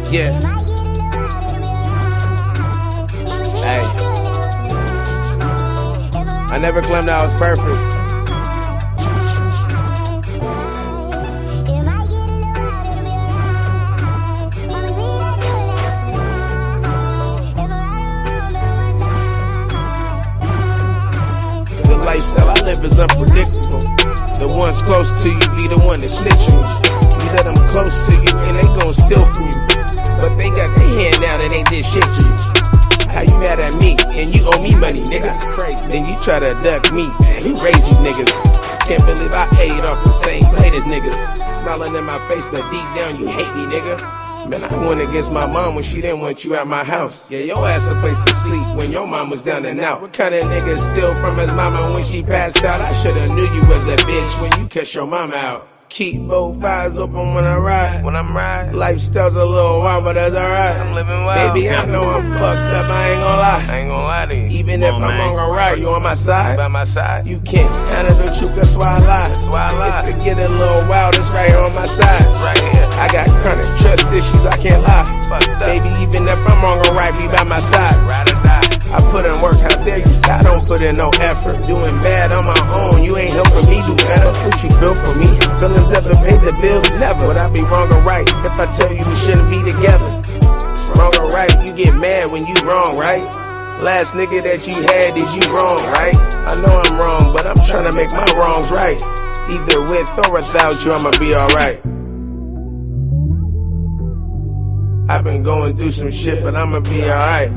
Yeah. Hey. I never claimed I was perfect. The lifestyle I live is unpredictable. The ones close to you be the one that snitch you. You let them close to you and they gon' steal from you. But they got their hand out and they did shit to you. How you mad at me and you owe me money, niggas? Then you try to duck me, man, who raised these niggas? Can't believe I ate off the same plate as niggas. Smiling in my face, but deep down you hate me, nigga. Man, I went against my mom when she didn't want you at my house. Yeah, your ass a place to sleep when your mom was down and out. What kind of nigga steal from his mama when she passed out? I shoulda knew you was a bitch when you cussed your mama out. Keep both eyes open when I ride. When I'm riding, lifestyle's a little wild, but that's alright. I'm living wild. Baby, I know I'm fucked up, I ain't gon' lie. I ain't gon' lie to you. Even if I'm wrong or right, you on my side? By my side. You can't handle the truth, that's why I lie. That's why I lie. If it get a little wild, it's right here on my side. It's right here. I got chronic trust issues, I can't lie. Fucked up. Baby, even if I'm wrong or right, be by my side. Ride or die. I put in work, how dare you say I don't put in no effort. Doing bad on my own, you ain't helping me do better. What you built for me, feelings ever pay the bills, never. Would I be wrong or right if I tell you we shouldn't be together? Wrong or right, you get mad when you wrong, right? Last nigga that you had, did you wrong, right? I know I'm wrong, but I'm trying to make my wrongs right. Either with or without you, I'ma be alright. I've been going through some shit, but I'ma be alright.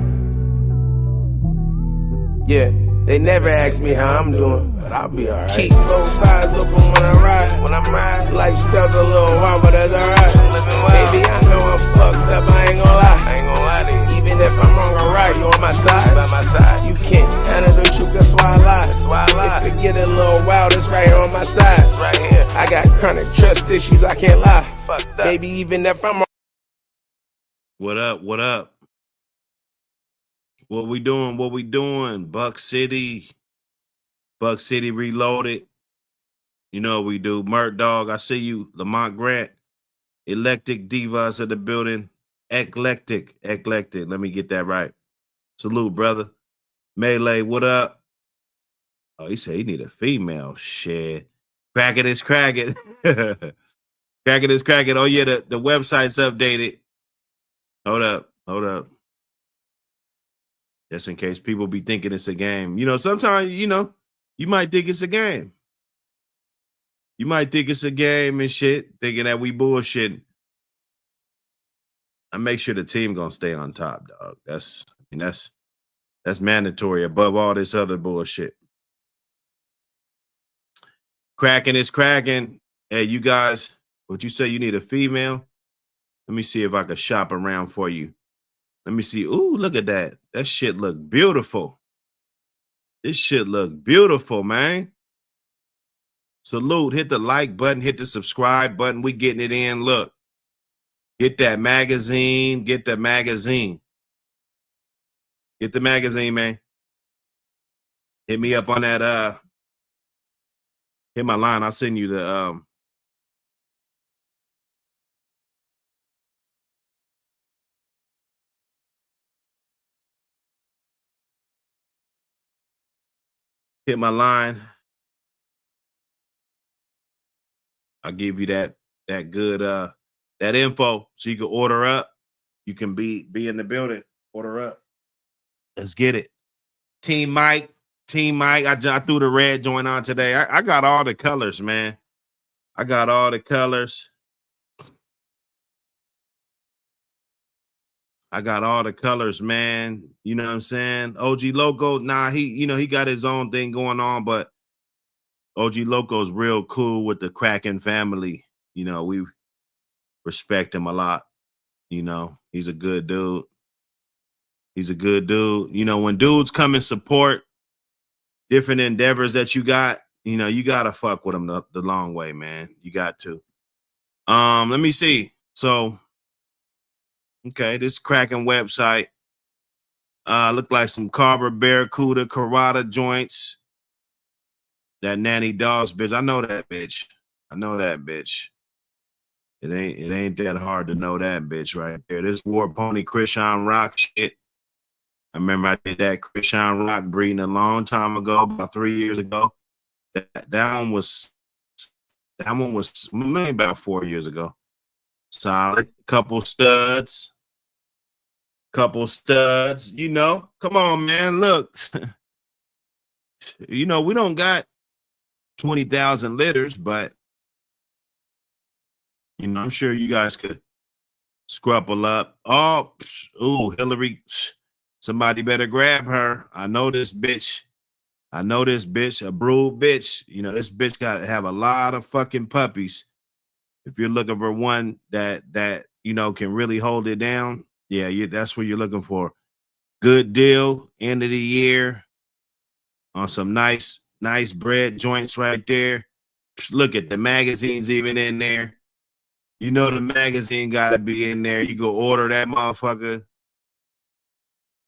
Yeah, they never ask me how I'm doing, but I'll be alright. Keep both eyes open when I ride. When I'm riding, lifestyle's a little wild, but that's alright. Baby, I know I'm fucked up, I ain't gon' lie. I ain't gon' lie to you. Even if I'm wrong or right, you on my side. By my side. You can't handle the truth, that's why I lie. That's why I lie. If it get a little wild, it's right here on my side. It's right here. I got chronic trust issues, I can't lie. Fucked up. Baby, even if I'm wrong. What up? What up? What we doing? What we doing? Buck City Reloaded. You know what we do. Mert Dog, I see you. Lamont Grant. Electric Divas of the building. Eclectic. Let me get that right. Salute, brother. Melee, what up? Oh, he said he need a female. Shit. Cracking is cracking. Cracking is cracking. Oh, yeah, the website's updated. Hold up. Just in case people be thinking it's a game. You know, sometimes, you know, you might think it's a game. You might think it's a game and shit, thinking that we bullshitting. I make sure the team gonna stay on top, dog. That's mandatory above all this other bullshit. Cracking is cracking. Hey, you guys, what you say you need a female? Let me see if I can shop around for you. Let me see. Ooh, look at that. That shit look beautiful. This shit look beautiful, man. Salute. Hit the like button. Hit the subscribe button. We getting it in. Look. Get that magazine. Get the magazine. Get the magazine, man. Hit me up on that. Hit my line. I'll send you the hit my line. I'll give you that good that info so you can order up. You can be in the building. Order up. Let's get it. Team Mike. I threw the red joint on today. I got all the colors, man. I got all the colors. I got all the colors, man. You know what I'm saying? OG Loco, nah, he got his own thing going on, but OG Loco's real cool with the Kraken family. You know, we respect him a lot. You know, he's a good dude. You know, when dudes come and support different endeavors that you got, you know, you got to fuck with them the long way, man. You got to. Let me see. So, okay, this Kraken website. Look like some Carver Barracuda Carrata joints. That Nanny Dogs bitch. I know that bitch. It ain't that hard to know that bitch right there. This War Pony Christian Rock shit. I remember I did that Christian Rock breeding a long time ago, about 3 years ago. That one was maybe about 4 years ago. Solid. Couple studs. You know. Come on, man. Look. You know, we don't got 20,000 litters, but you know, I'm sure you guys could scruple up. Oh, ooh, Hillary. Somebody better grab her. I know this bitch, a brood bitch. You know, this bitch got to have a lot of fucking puppies. If you're looking for one that you know can really hold it down, yeah, that's what you're looking for. Good deal, end of the year on some nice bread joints right there. Look at the magazines even in there. You know the magazine got to be in there. You go order that motherfucker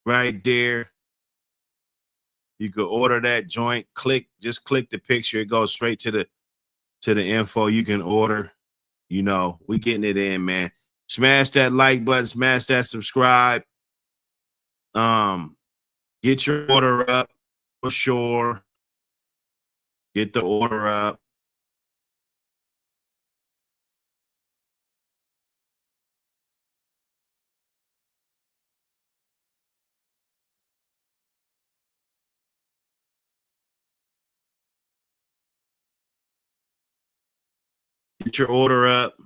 right there. You could order that joint. Just click the picture. It goes straight to the info. You can order. You know, we getting it in, man. Smash that like button. Smash that subscribe. Get your order up for sure. Get the order up. Get your order up.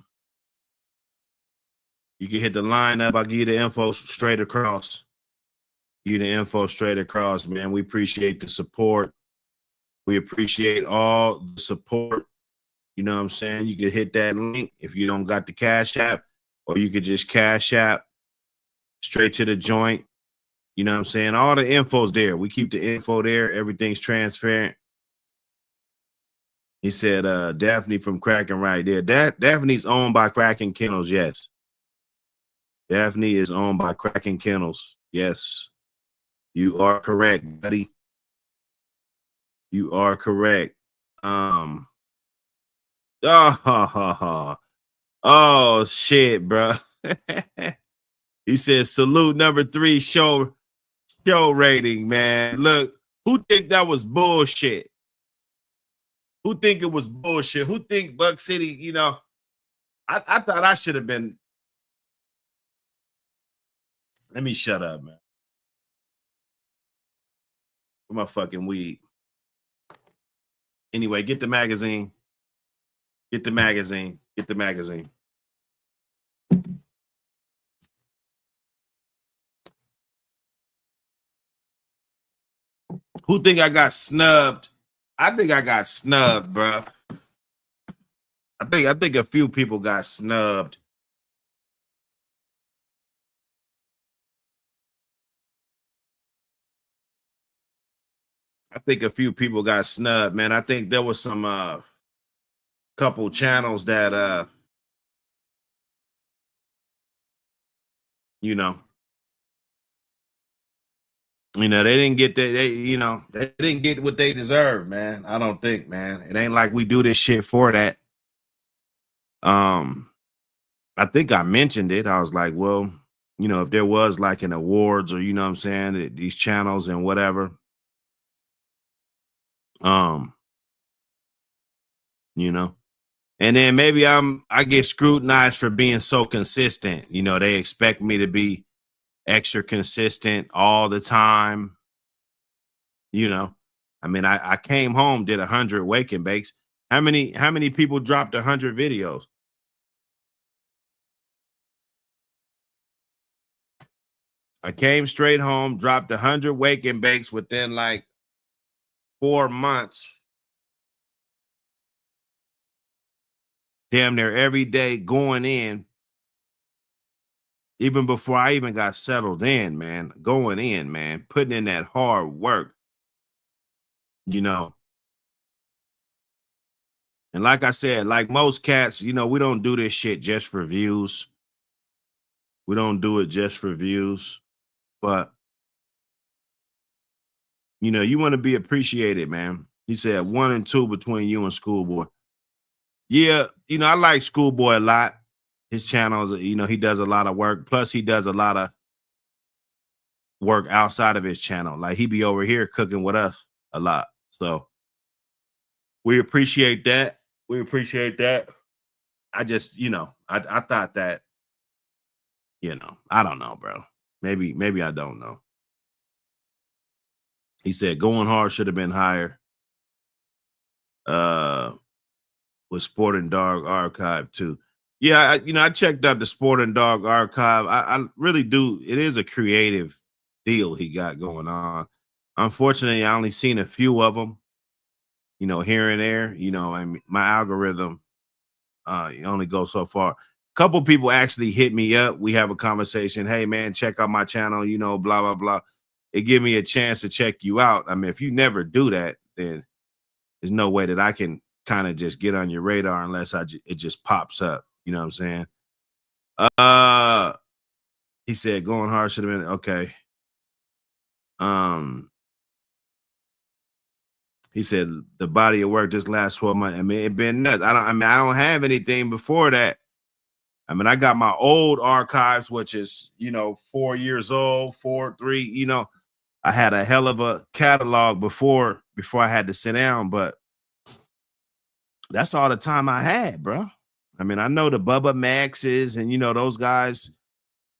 You can hit the line up. I'll give you the info straight across. Man. We appreciate the support. We appreciate all the support. You know what I'm saying? You could hit that link if you don't got the Cash App, or you could just Cash App straight to the joint. You know what I'm saying? All the info's there. We keep the info there. Everything's transparent. He said, Daphne from Kraken right there. Daphne's owned by Kraken Kennels, yes. Daphne is owned by Kraken Kennels. Yes. You are correct, buddy. You are correct. Oh shit, bro. He said salute number 3 show rating, man. Look, who think that was bullshit? Who think it was bullshit? Who think Buck City, you know, I thought I should have been. Let me shut up, man. For my fucking weed. Anyway, get the magazine. Get the magazine. Who think I got snubbed? I think I got snubbed, bro. I think a few people got snubbed. I think a few people got snubbed, man. I think there was some couple channels that you know, they didn't get that. They didn't get what they deserve, man. I don't think, man. It ain't like we do this shit for that. I think I mentioned it. I was like, well, you know, if there was like an awards or, you know what I'm saying, these channels and whatever, you know, and then maybe I get scrutinized for being so consistent. You know, they expect me to be extra consistent all the time. You know, I mean, I came home, did 100 wake and bakes. How many people dropped 100 videos? I came straight home, dropped 100 wake and bakes within like 4 months. Damn near every day going in. Even before I even got settled in, man, going in, man, putting in that hard work, you know. And like I said, like most cats, you know, we don't do this shit just for views. We don't do it just for views, but you know, you want to be appreciated, man. He said 1 and 2 between you and Schoolboy. Yeah, you know, I like Schoolboy a lot. his channels, you know, he does a lot of work. Plus, he does a lot of work outside of his channel. Like he be over here cooking with us a lot. So we appreciate that. We appreciate that. I just, you know, I thought that, you know, I don't know, bro. Maybe I don't know. He said going hard should have been higher. With Sport and Dog Archive too. Yeah, you know, I checked out the Sport and Dog Archive. I really do. It is a creative deal he got going on. Unfortunately, I only seen a few of them, you know, here and there. You know, I mean, my algorithm it only goes so far. A couple people actually hit me up. We have a conversation. Hey, man, check out my channel. You know, blah blah blah. It give me a chance to check you out. I mean, if you never do that, then there's no way that I can kind of just get on your radar unless it just pops up. You know what I'm saying? Uh, he said going hard should have been okay. Um, he said the body of work this last 12 months. I mean, it been nuts. I don't have anything before that. I mean, I got my old archives, which is, you know, 4 years old, 4, 3, you know, I had a hell of a catalog before I had to sit down, but that's all the time I had, bro. I mean, I know the Bubba Maxes and, you know, those guys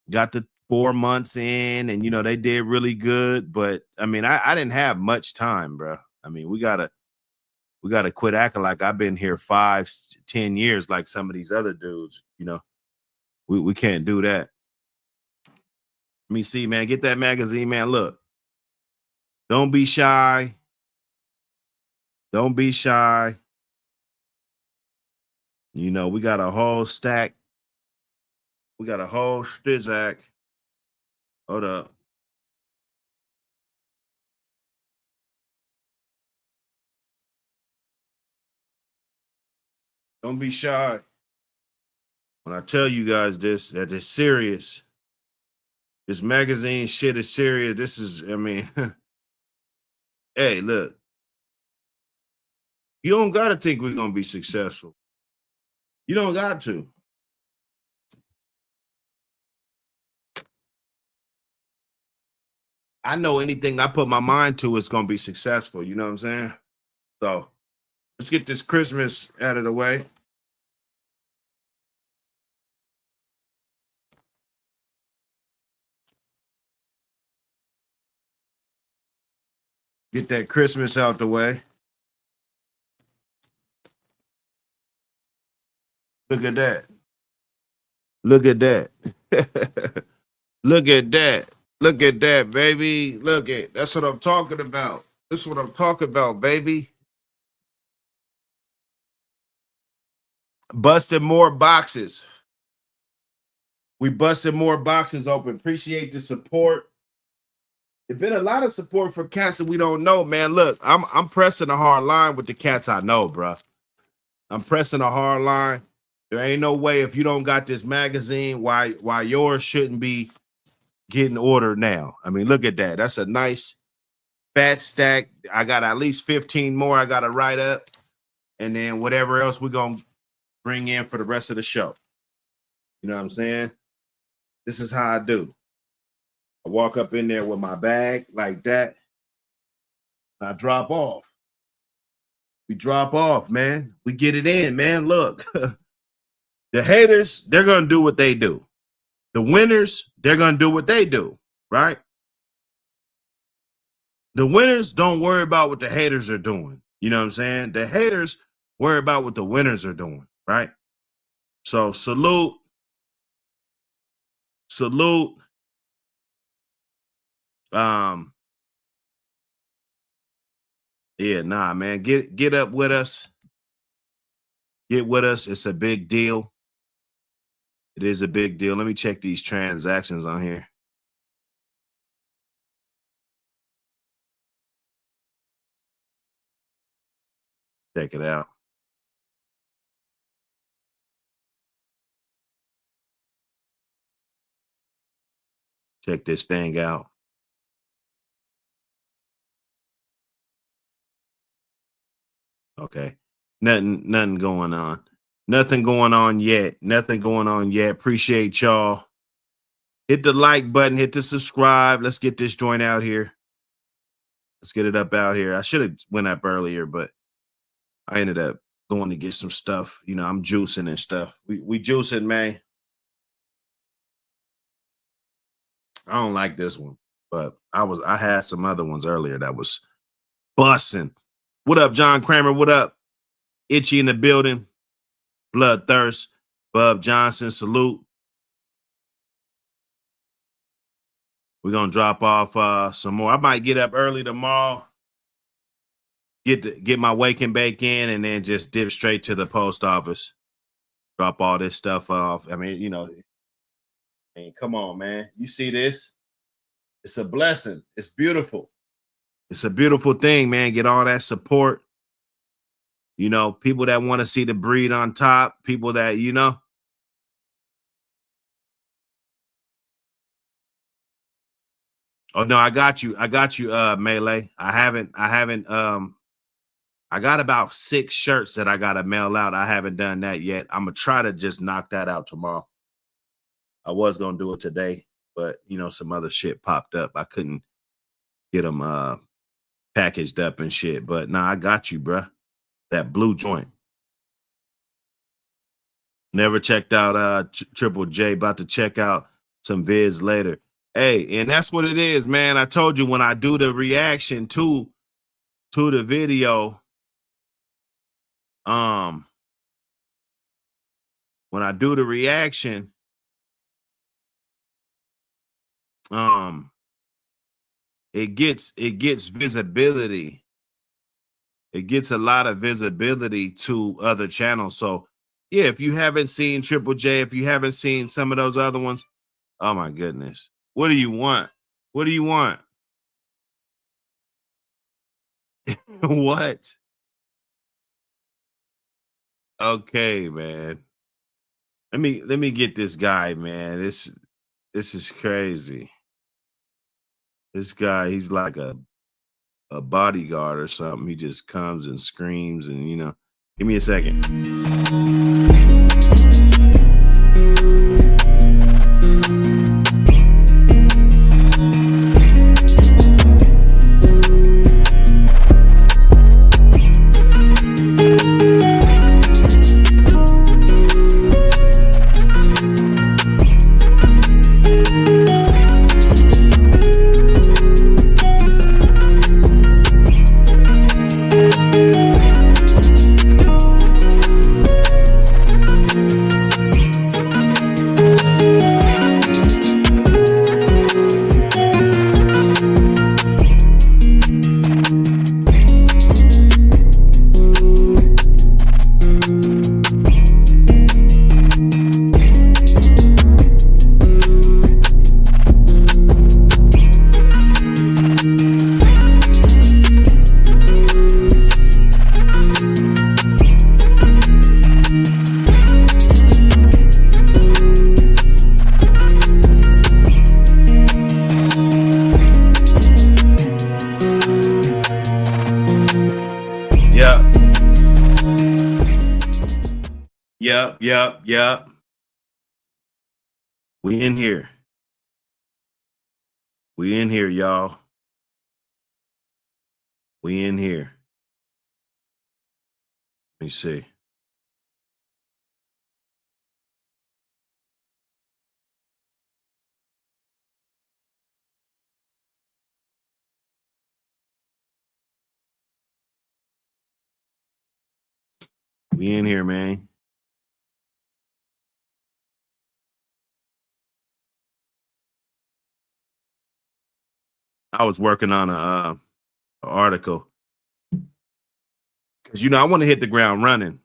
got the 4 months in and, you know, they did really good. But I mean, I didn't have much time, bro. I mean, we gotta quit acting like I've been here 5, 10 years like some of these other dudes, you know. We can't do that. Let me see, man. Get that magazine, man. Look, don't be shy. Don't be shy. You know, we got a whole stack. We got a whole stizzack. Hold up. Don't be shy. When I tell you guys this, that it's serious. This magazine shit is serious. This is, I mean, hey, look, you don't got to think we're going to be successful. You don't got to. I know anything I put my mind to is going to be successful. You know what I'm saying? So let's get this Christmas out of the way. Get that Christmas out the way. Look at that. Look at that. Look at that. Look at that, baby. Look at that's what I'm talking about. This is what I'm talking about, baby. Busted more boxes. We busted more boxes open. Appreciate the support. There's been a lot of support for cats that we don't know, man. Look, I'm pressing a hard line with the cats I know, bro. I'm pressing a hard line. There ain't no way if you don't got this magazine, why yours shouldn't be getting ordered now. I mean, look at that. That's a nice fat stack. I got at least 15 more I got to write up. And then whatever else we're going to bring in for the rest of the show. You know what I'm saying? This is how I do. I walk up in there with my bag like that. I drop off. We drop off, man. We get it in, man. Look, the haters, they're going to do what they do. The winners, they're going to do what they do, right? The winners don't worry about what the haters are doing. You know what I'm saying? The haters worry about what the winners are doing, right? So salute. Yeah, nah, man. Get up with us. Get with us. It's a big deal. It is a big deal. Let me check these transactions on here. Check it out. Check this thing out. Okay. Nothing going on. Nothing going on yet. Nothing going on yet. Appreciate y'all. Hit the like button. Hit the subscribe. Let's get this joint out here. Let's get it up out here. I should have went up earlier, but I ended up going to get some stuff. You know, I'm juicing and stuff. We juicing, man. I don't like this one, but I had some other ones earlier that was busting. What up, John Kramer? What up? Itchy in the building. Bloodthirst. Bub Johnson, salute. We're gonna drop off some more. I might get up early tomorrow, get my wake and bake in, and then just dip straight to the post office. Drop all this stuff off. I mean, you know, come on, man. You see this? It's a blessing. It's beautiful. It's a beautiful thing, man. Get all that support. You know, people that want to see the breed on top, people that, you know. Oh no, I got you, Melee. I haven't I got about 6 shirts that I gotta mail out. I haven't done that yet. I'm gonna try to just knock that out tomorrow. I was gonna do it today, but you know, some other shit popped up. I couldn't get them packaged up and shit. But nah, I got you, bruh. That blue joint. Never checked out Triple J. About to check out some vids later. Hey, and that's what it is, man. I told you when I do the reaction to the video, when I do the reaction, it gets visibility. It gets a lot of visibility to other channels. So yeah, if you haven't seen Triple J, if you haven't seen some of those other ones, oh my goodness. What do you want? What do you want? What? Okay, man. Let me get this guy, man. This is crazy. This guy, he's like a bodyguard or something. He just comes and screams and, you know. Give me a second. Yep. We in here. We in here, y'all. We in here. Let me see. We in here, man. I was working on a article because, you know, I want to hit the ground running.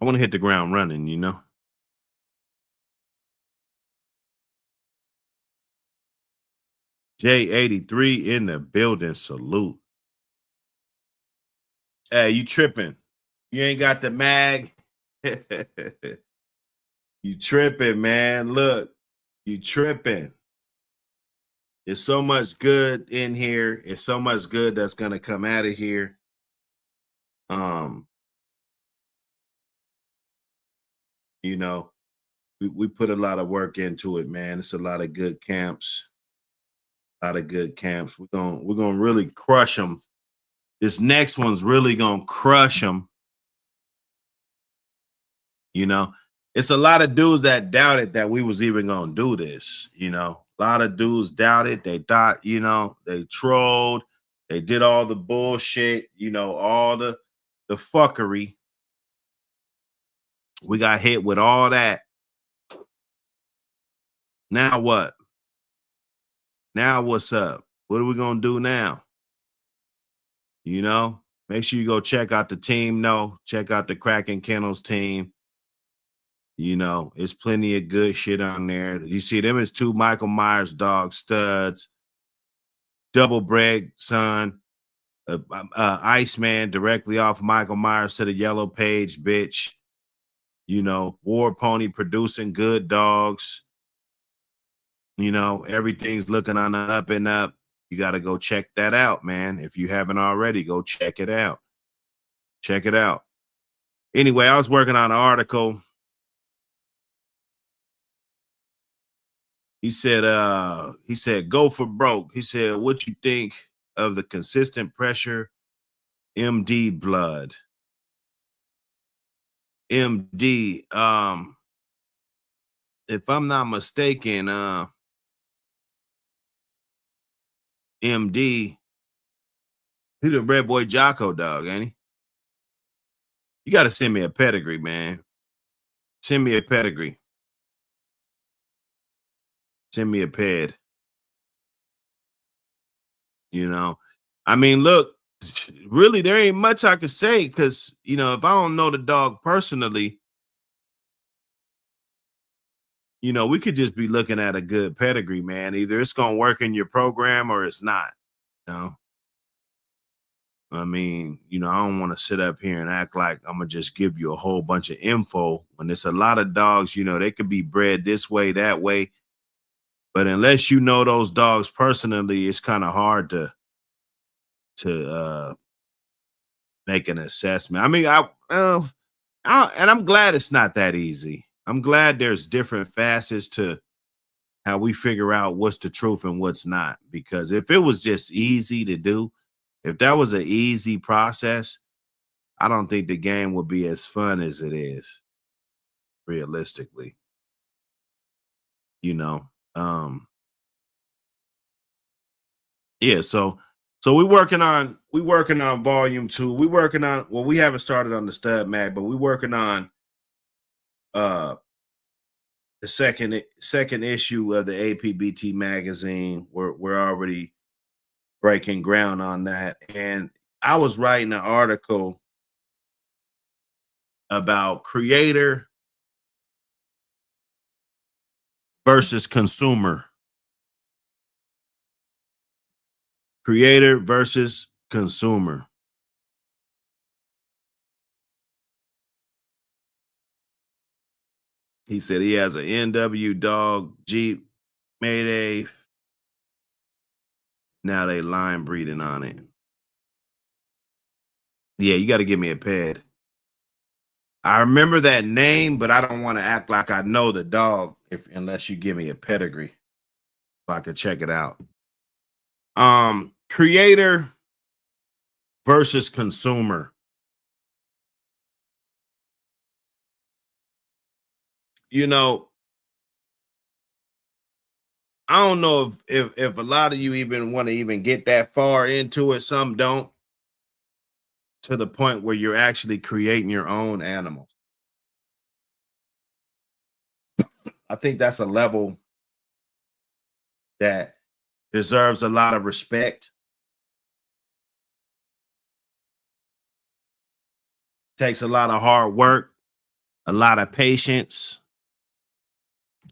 I want to hit the ground running, you know. J83 in the building. Salute. Hey, you tripping? You ain't got the mag. You tripping, man. Look, you tripping. There's so much good in here. It's so much good that's gonna come out of here. You know, we put a lot of work into it, man. It's a lot of good camps, a lot of good camps. We're gonna really crush them. This next one's really gonna crush them. You know, it's a lot of dudes that doubted that we was even gonna do this. You know, a lot of dudes doubted. They thought, you know, they trolled, they did all the bullshit, you know, all the fuckery. We got hit with all that. Now what? Now what's up? What are we gonna do now? You know, make sure you go check out the team. No, check out the Kraken Kennels team. You know, it's plenty of good shit on there. You see them as two Michael Myers dog studs, double bred son, Iceman directly off Michael Myers to the yellow page, bitch. You know, War Pony producing good dogs. You know, everything's looking on the up and up. You got to go check that out, man. If you haven't already, go check it out. Check it out. Anyway, I was working on an article. He said, go for broke. He said, what you think of the consistent pressure MD blood? MD, if I'm not mistaken, MD, he's the Red Boy Jocko dog, ain't he? You got to send me a pedigree, man. Send me a pedigree. Send me a ped. You know, I mean, look, really, there ain't much I could say because, you know, if I don't know the dog personally, you know, we could just be looking at a good pedigree, man. Either it's going to work in your program or it's not. You know, I mean, you know, I don't want to sit up here and act like I'm going to just give you a whole bunch of info when there's a lot of dogs, you know, they could be bred this way, that way. But unless you know those dogs personally, it's kind of hard to make an assessment. I mean, and I'm glad it's not that easy. I'm glad there's different facets to how we figure out what's the truth and what's not. Because if it was just easy to do, if that was an easy process, I don't think the game would be as fun as it is, realistically. You know, yeah. So we're working on volume 2. We working on, well, we haven't started on the stud mag, but we're working on the second issue of the A.P.B.T magazine. We're already breaking ground on that. And I was writing an article about creator versus consumer. Creator versus consumer. He said he has an NW dog, Jeep, Mayday. Now they line breeding on it. Yeah, you got to give me a ped. I remember that name, but I don't want to act like I know the dog unless you give me a pedigree so I could check it out. Creator versus consumer. You know, I don't know if a lot of you even want to even get that far into it. Some don't, to the point where you're actually creating your own animals. I think that's a level that deserves a lot of respect. Takes a lot of hard work, a lot of patience,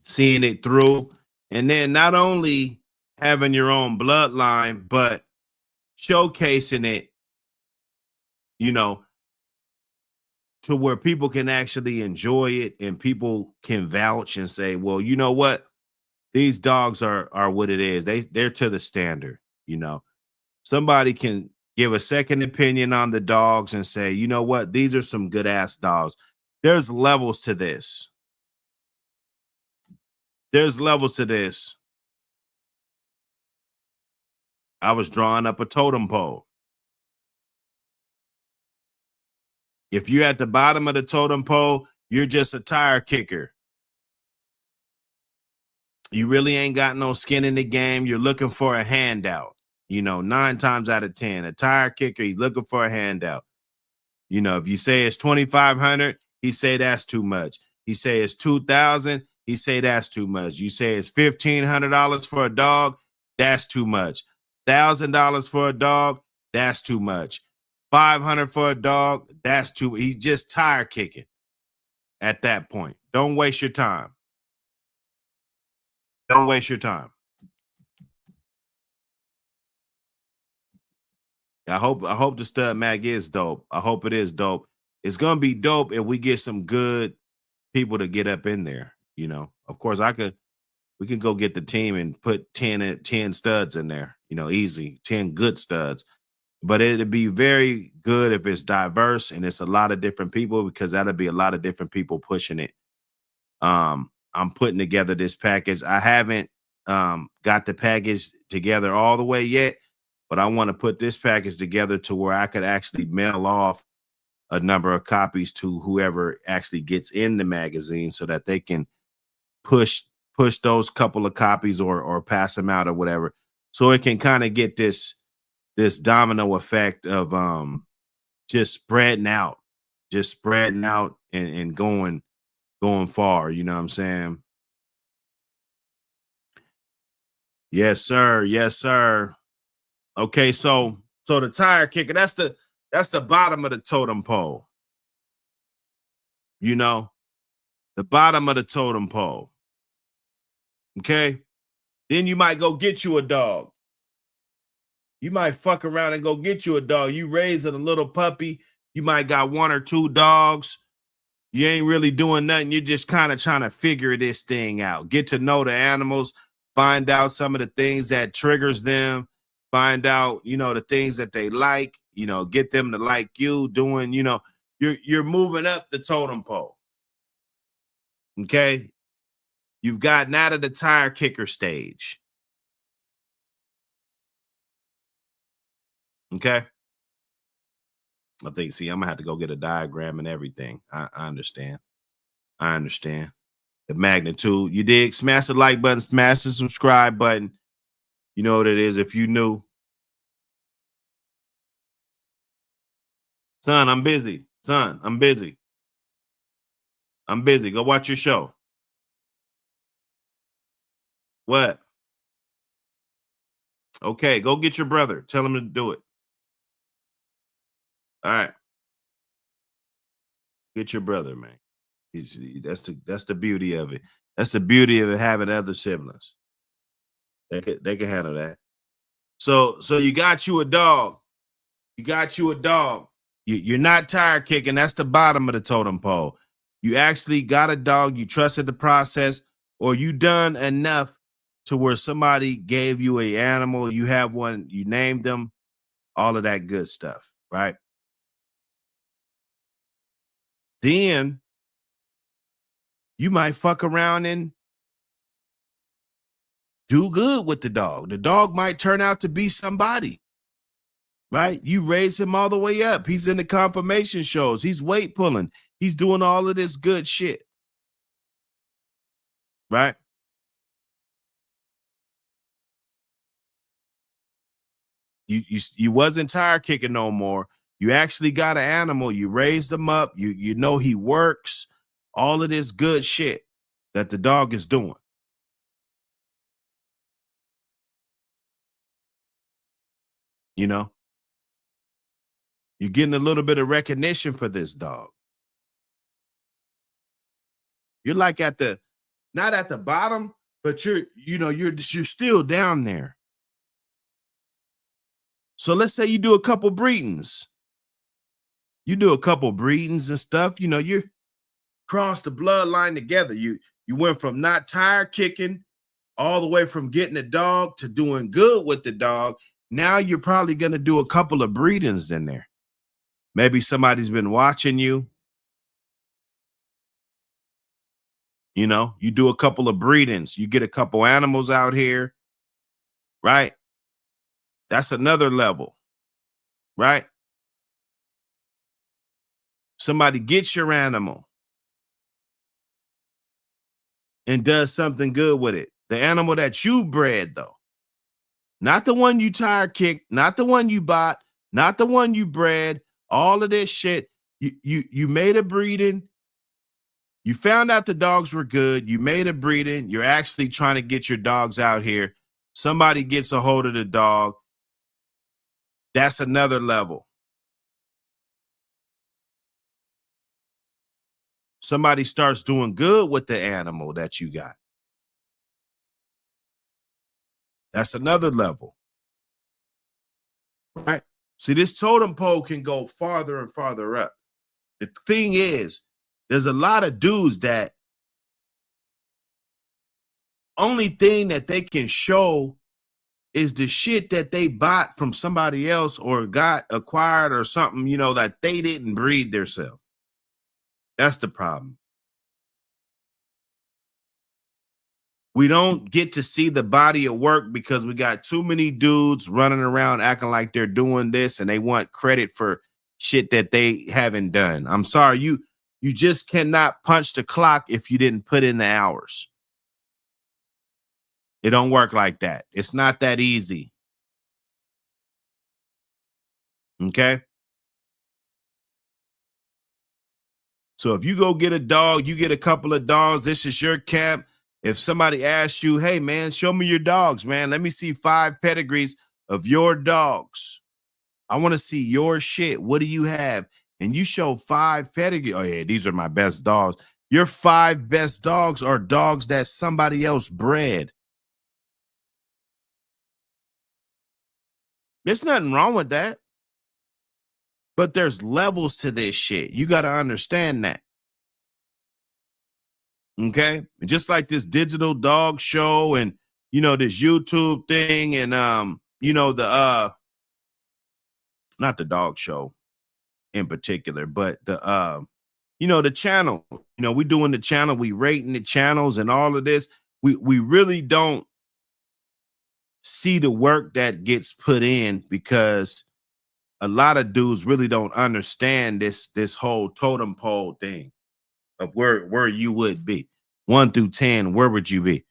seeing it through, and then not only having your own bloodline, but showcasing it, you know, to where people can actually enjoy it and people can vouch and say, well, you know what? These dogs are what it is. They're to the standard, you know. Somebody can give a second opinion on the dogs and say, you know what? These are some good ass dogs. There's levels to this. There's levels to this. I was drawing up a totem pole. If you're at the bottom of the totem pole, you're just a tire kicker. You really ain't got no skin in the game. You're looking for a handout. 9 times out of 10, a tire kicker, he's looking for a handout. If you say it's 2,500, he say that's too much. He say it's 2,000, he say that's too much. You say it's $1,500 for a dog, that's too much. $1,000 for a dog, that's too much. $500 for a dog, that's too. He's just tire kicking at that point. Don't waste your time. Don't waste your time. I hope the stud mag is dope. I hope it is dope. It's gonna be dope if we get some good people to get up in there. Of course, we can go get the team and put 10 studs in there, easy, 10 good studs. But it'd be very good if it's diverse and it's a lot of different people, because that'll be a lot of different people pushing it. I'm putting together this package. I haven't got the package together all the way yet, but I want to put this package together to where I could actually mail off a number of copies to whoever actually gets in the magazine, so that they can push those couple of copies or pass them out or whatever, so it can kind of get this domino effect of just spreading out and going far. You know what I'm saying? Yes, sir. Yes, sir. Okay, so the tire kicker, that's the bottom of the totem pole. The bottom of the totem pole. Okay? Then you might go get you a dog. You might fuck around and go get you a dog. You raising a little puppy. You might got 1 or 2 dogs. You ain't really doing nothing. You're just kind of trying to figure this thing out. Get to know the animals. Find out some of the things that triggers them. Find out, the things that they like. Get them to like you. Doing, you're moving up the totem pole. Okay? You've gotten out of the tire kicker stage. Okay? I think, see, I'm gonna have to go get a diagram and everything. I understand. I understand the magnitude. You dig? Smash the like button, smash the subscribe button. You know what it is if you new. Son, I'm busy. Son, I'm busy. I'm busy. Go watch your show. What? Okay, go get your brother. Tell him to do it. All right. Get your brother, man. That's the beauty of it. That's the beauty of it, having other siblings. They can handle that. So you got you a dog. You got you a dog. You're not tire kicking. That's the bottom of the totem pole. You actually got a dog. You trusted the process, or you done enough to where somebody gave you an animal. You have one. You named them. All of that good stuff, right? Then you might fuck around and do good with the dog. The dog might turn out to be somebody, right? You raise him all the way up. He's in the confirmation shows. He's weight pulling. He's doing all of this good shit, right? You wasn't tire kicking no more. You actually got an animal. You raised him up. You know he works. All of this good shit that the dog is doing. You're getting a little bit of recognition for this dog. You're like not at the bottom, but you're still down there. So let's say you do a couple breedings. You do a couple breedings and stuff. You cross the bloodline together. You went from not tire kicking all the way from getting a dog to doing good with the dog. Now you're probably going to do a couple of breedings in there. Maybe somebody's been watching you. You know, you do a couple of breedings, you get a couple animals out here, right? That's another level, right? Somebody gets your animal and does something good with it. The animal that you bred, though, not the one you tire kicked, not the one you bought, not the one you bred, all of this shit. You made a breeding. You found out the dogs were good. You made a breeding. You're actually trying to get your dogs out here. Somebody gets a hold of the dog. That's another level. Somebody starts doing good with the animal that you got. That's another level. Right? See, this totem pole can go farther and farther up. The thing is, there's a lot of dudes that only thing that they can show is the shit that they bought from somebody else or got acquired or something, you know, that they didn't breed themselves. That's the problem. We don't get to see the body of work because we got too many dudes running around acting like they're doing this and they want credit for shit that they haven't done. I'm sorry, you just cannot punch the clock if you didn't put in the hours. It don't work like that. It's not that easy. Okay? So if you go get a dog, you get a couple of dogs, this is your camp. If somebody asks you, hey man, show me your dogs, man. Let me see 5 pedigrees of your dogs. I want to see your shit. What do you have? And you show 5 pedigree. Oh yeah, these are my best dogs. Your 5 best dogs are dogs that somebody else bred. There's nothing wrong with that. But there's levels to this shit. You got to understand that. Okay? Just like this digital dog show and you know this YouTube thing and you know the not the dog show in particular, but the you know the channel. You know, we doing the channel, we rating the channels and all of this. We really don't see the work that gets put in because a lot of dudes really don't understand this whole totem pole thing of where you would be. 1 through 10, where would you be?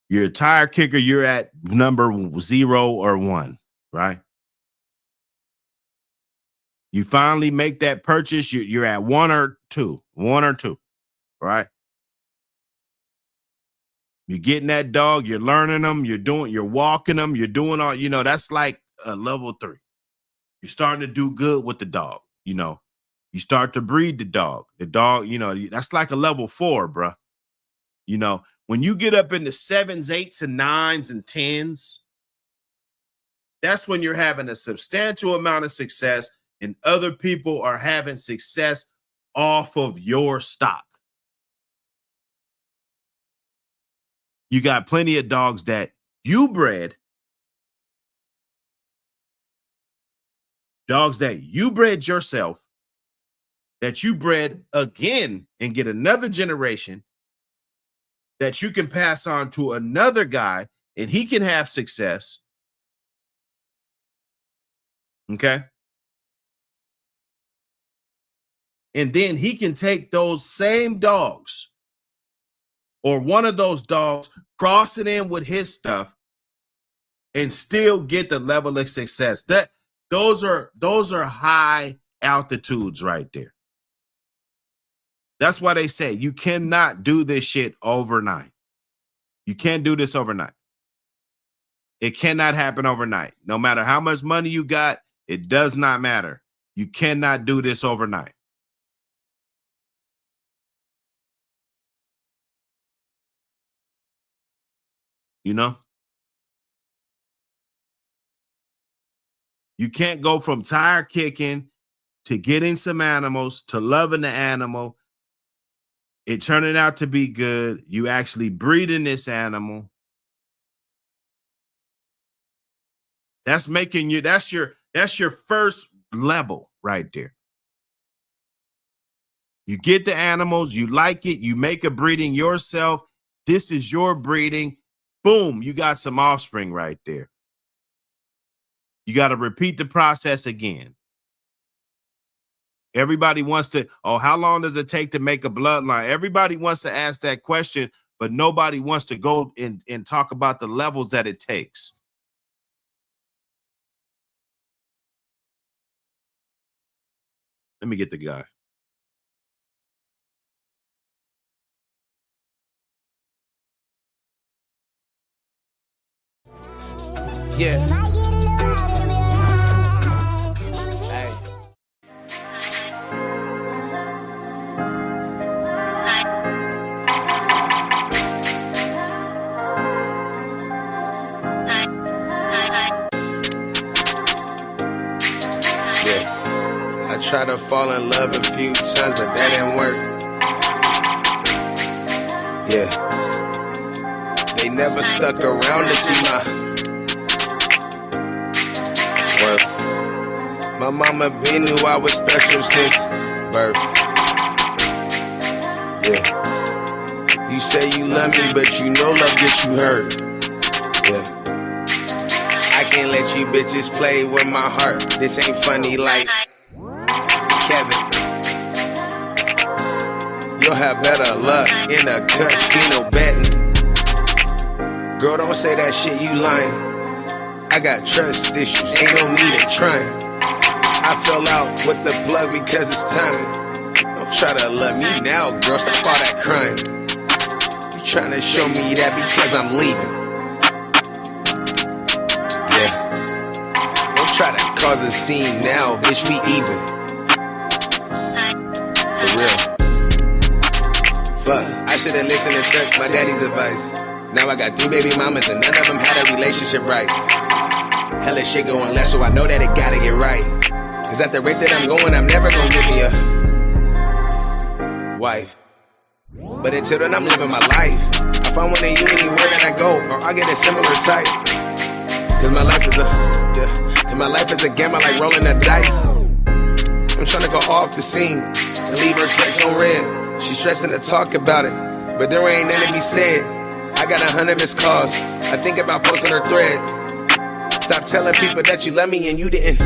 You're a tire kicker, you're at number 0 or 1, right? You finally make that purchase, you're at 1 or 2, 1 or 2, right? You're getting that dog, you're learning them, you're walking them, you're doing all, you know, that's like a level 3. You're starting to do good with the dog, you know. You start to breed the dog. The dog, you know, that's like a level 4, bruh. You know, when you get up into 7s, 8s, and 9s and 10s, that's when you're having a substantial amount of success and other people are having success off of your stock. You got plenty of dogs that you bred, dogs that you bred yourself, that you bred again and get another generation that you can pass on to another guy and he can have success. Okay. And then he can take those same dogs or one of those dogs, cross it in with his stuff and still get the level of success. Those are high altitudes right there. That's why they say you cannot do this shit overnight. You can't do this overnight. It cannot happen overnight. No matter how much money you got, it does not matter. You cannot do this overnight. You know? You can't go from tire kicking to getting some animals to loving the animal. It turning out to be good. You actually breeding this animal. That's making you, that's your first level right there. You get the animals, you like it, you make a breeding yourself. This is your breeding. Boom, you got some offspring right there. You got to repeat the process again. Everybody wants to, oh, how long does it take to make a bloodline? Everybody wants to ask that question, but nobody wants to go and talk about the levels that it takes. Let me get the guy. Yeah. I tried to fall in love a few times, but that didn't work. Yeah. They never stuck around to see my worth. My mama been knew I was special since birth. Yeah. You say you love me, but you know love gets you hurt. Yeah. I can't let you bitches play with my heart. This ain't funny like Kevin. You'll have better luck in a casino betting. Girl, don't say that shit, you lying. I got trust issues, ain't no need in trying. I fell out with the plug because it's time. Don't try to love me now, girl, stop all that crying. You trying to show me that because I'm leaving. Yeah. Don't try to cause a scene now, bitch, we even. For real. Fuck, I should've listened and took my daddy's advice. Now I got 3 baby mamas and none of them had a relationship right. Hella shit going left, so I know that it gotta get right. Cause at the rate that I'm going, I'm never gonna give me a wife. But until then, I'm living my life. I find one of you anywhere that I go, or I get a similar type. Cause my life is and my life is a gamble like rolling the dice. I'm trying to go off the scene and leave her text on red. She's stressing to talk about it, but there ain't nothing to be said. I got 100 missed calls. I think about posting her thread. Stop telling people that you love me and you didn't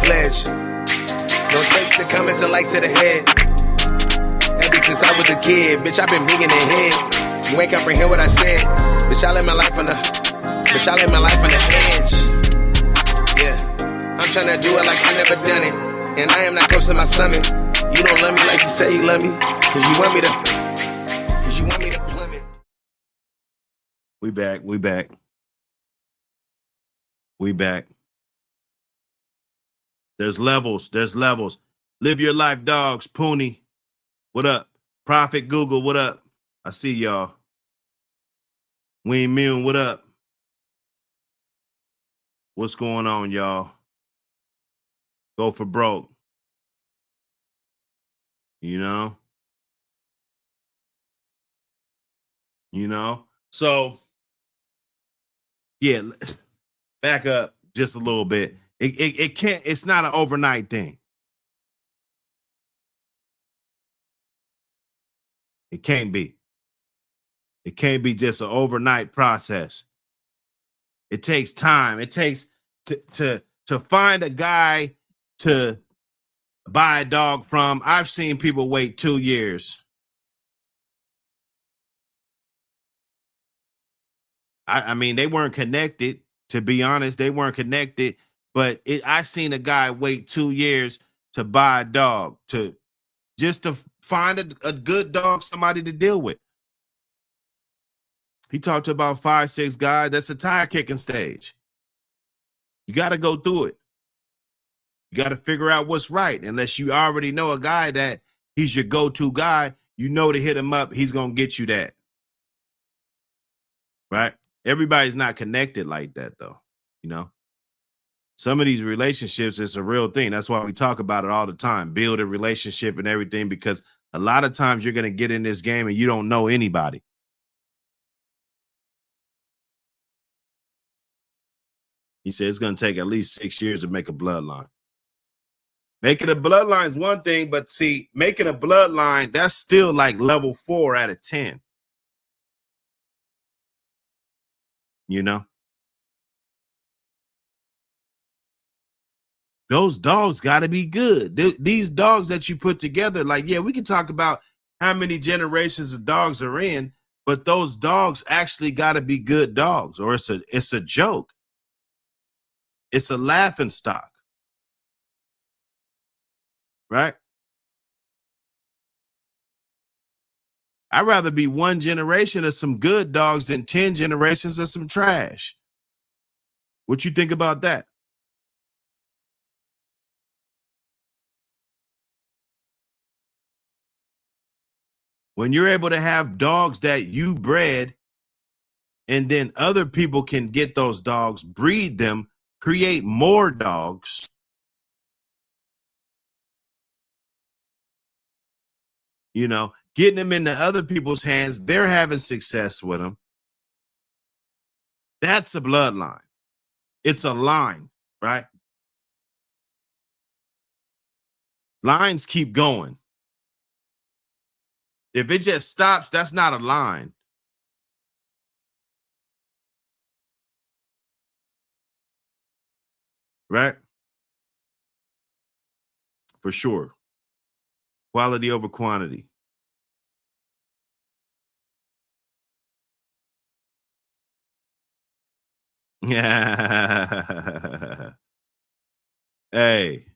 pledge. Don't take the comments and likes to the head. Ever since I was a kid, bitch, I've been big in the head. You ain't comprehend what I said. Bitch, I live my life on the edge. Yeah, I'm trying to do it like I never done it. And I am not close to my summit. You don't love me like you say you love me. Cause you want me to plummet. We back. There's levels. Live your life, dogs. Poonie, what up? Prophet Google, what up? I see y'all. Wayne Mune, what up? What's going on, y'all? Go for broke. You know? So, yeah, back up just a little bit. It can't, it's not an overnight thing. It can't be. It can't be just an overnight process. It takes time. It takes to find a guy to buy a dog from. I've seen people wait 2 years. I mean, they weren't connected. To be honest, they weren't connected. But I seen a guy wait 2 years to buy a dog, to find a good dog, somebody to deal with. He talked to about 5, 6 guys. That's a tire kicking stage. You got to go through it. You got to figure out what's right. Unless you already know a guy that he's your go-to guy, you know to hit him up, he's going to get you that. Right? Everybody's not connected like that, though. Some of these relationships, it's a real thing. That's why we talk about it all the time. Build a relationship and everything, because a lot of times you're going to get in this game and you don't know anybody. He said it's going to take at least 6 years to make a bloodline. Making a bloodline is one thing, but see, making a bloodline, that's still like level 4 out of 10. You know? Those dogs got to be good. These dogs that you put together, like, yeah, we can talk about how many generations of dogs are in, but those dogs actually got to be good dogs, or it's a joke. It's a laughing stock, right? I'd rather be one generation of some good dogs than 10 generations of some trash. What you think about that? When you're able to have dogs that you bred, and then other people can get those dogs, breed them, create more dogs. You know, getting them into other people's hands, they're having success with them. That's a bloodline. It's a line, right? Lines keep going. If it just stops, that's not a line. Right? For sure. Quality over quantity. Yeah. Hey,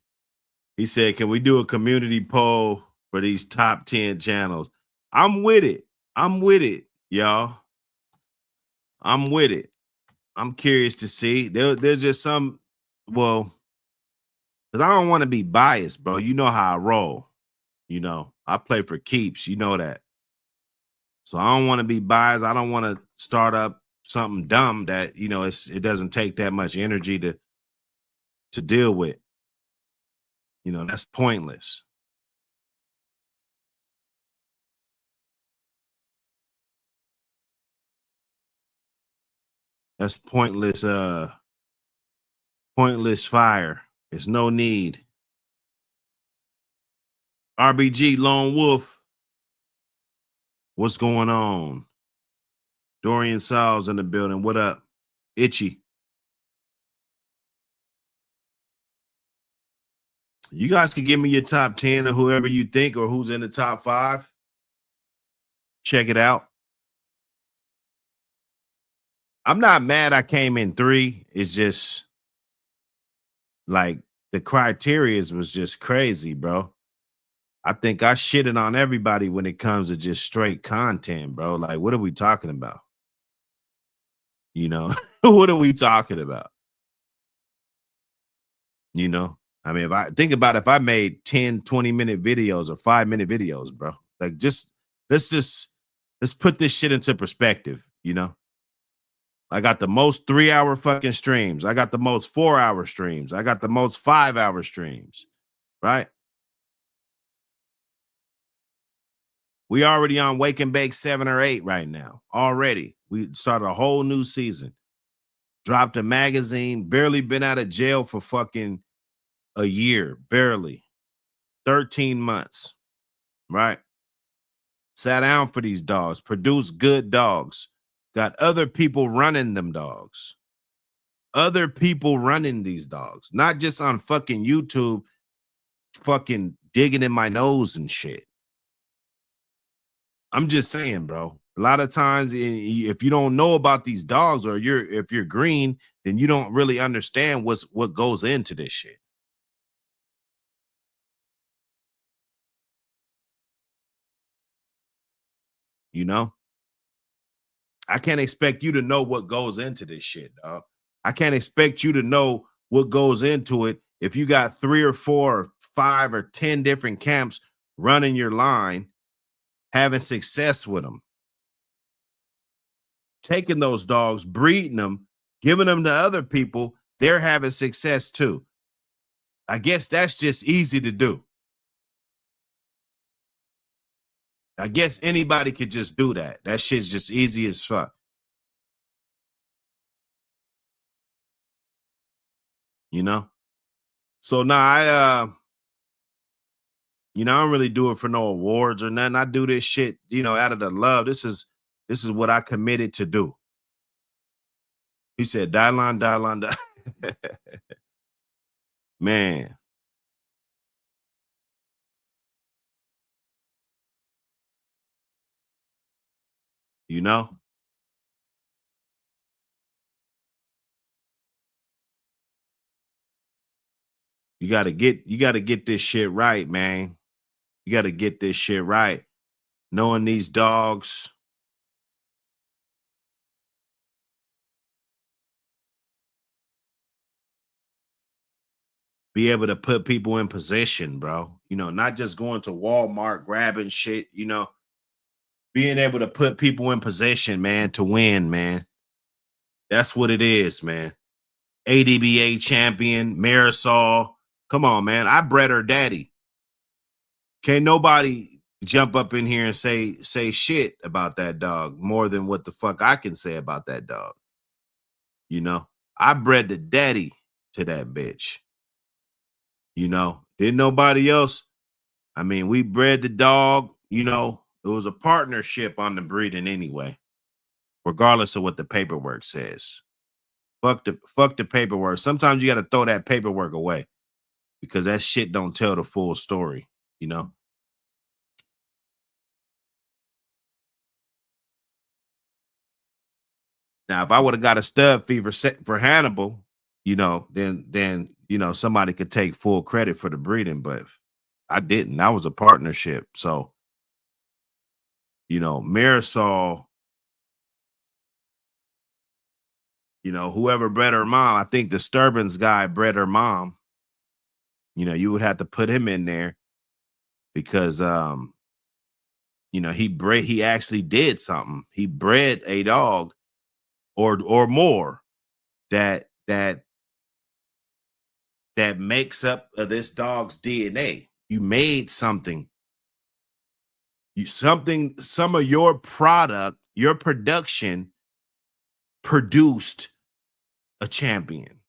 he said, can we do a community poll for these top 10 channels? I'm with it. I'm with it, y'all. I'm with it. I'm curious to see. There's just some, well, because I don't want to be biased, bro. You know how I roll. You know, I play for keeps. You know that. So I don't want to be biased. I don't want to start up something dumb that, you know, it doesn't take that much energy to deal with. You know, that's pointless. That's pointless fire. There's no need. RBG Lone Wolf. What's going on? Dorian Sow's in the building. What up? Itchy. You guys can give me your top 10 of whoever you think or who's in the top 5. Check it out. I'm not mad I came in 3. It's just like the criteria was just crazy, bro. I think I shitted on everybody when it comes to just straight content, bro. Like, what are we talking about? You know, what are we talking about? You know, I mean, if I think about if I made 10, 20-minute videos or 5-minute videos, bro, like let's put this shit into perspective, you know? I got the most 3-hour fucking streams. I got the most 4-hour streams. I got the most 5-hour streams, right? We already on Wake and Bake 7 or 8 right now. Already. We started a whole new season. Dropped a magazine, barely been out of jail for fucking a year, barely. 13 months, right? Sat down for these dogs, produced good dogs, got other people running them dogs. Other people running these dogs, not just on fucking YouTube, fucking digging in my nose and shit. I'm just saying, bro. A lot of times, if you don't know about these dogs, or if you're green, then you don't really understand what goes into this shit. You know, I can't expect you to know what goes into this shit, dog. I can't expect you to know what goes into it if you got 3 or 4 or 5 or 10 different camps running your line, having success with them, taking those dogs, breeding them, giving them to other people, they're having success too. I guess that's just easy to do. I guess anybody could just do that. That shit's just easy as fuck. You know? So now You know, I don't really do it for no awards or nothing. I do this shit, out of the love. This is what I committed to do. He said, Dylon, Dylon, Dylon. Man. You know? You gotta get this shit right, man. You gotta get this shit right. Knowing these dogs. Be able to put people in position, bro. Not just going to Walmart, grabbing shit, being able to put people in position, man, to win, man. That's what it is, man. A.P.B.T champion, Marisol. Come on, man. I bred her daddy. Can't nobody jump up in here and say shit about that dog more than what the fuck I can say about that dog. I bred the daddy to that bitch. Didn't nobody else. I mean, we bred the dog, it was a partnership on the breeding anyway, regardless of what the paperwork says. Fuck the paperwork. Sometimes you got to throw that paperwork away because that shit don't tell the full story, Now, if I would have got a stud fee for Hannibal, then somebody could take full credit for the breeding, but I didn't. That was a partnership. So, Marisol, whoever bred her mom, I think the Sturbans guy bred her mom. You would have to put him in there because he actually did something. He bred a dog or more that makes up this dog's DNA. You made something. Some of your product, your production produced a champion,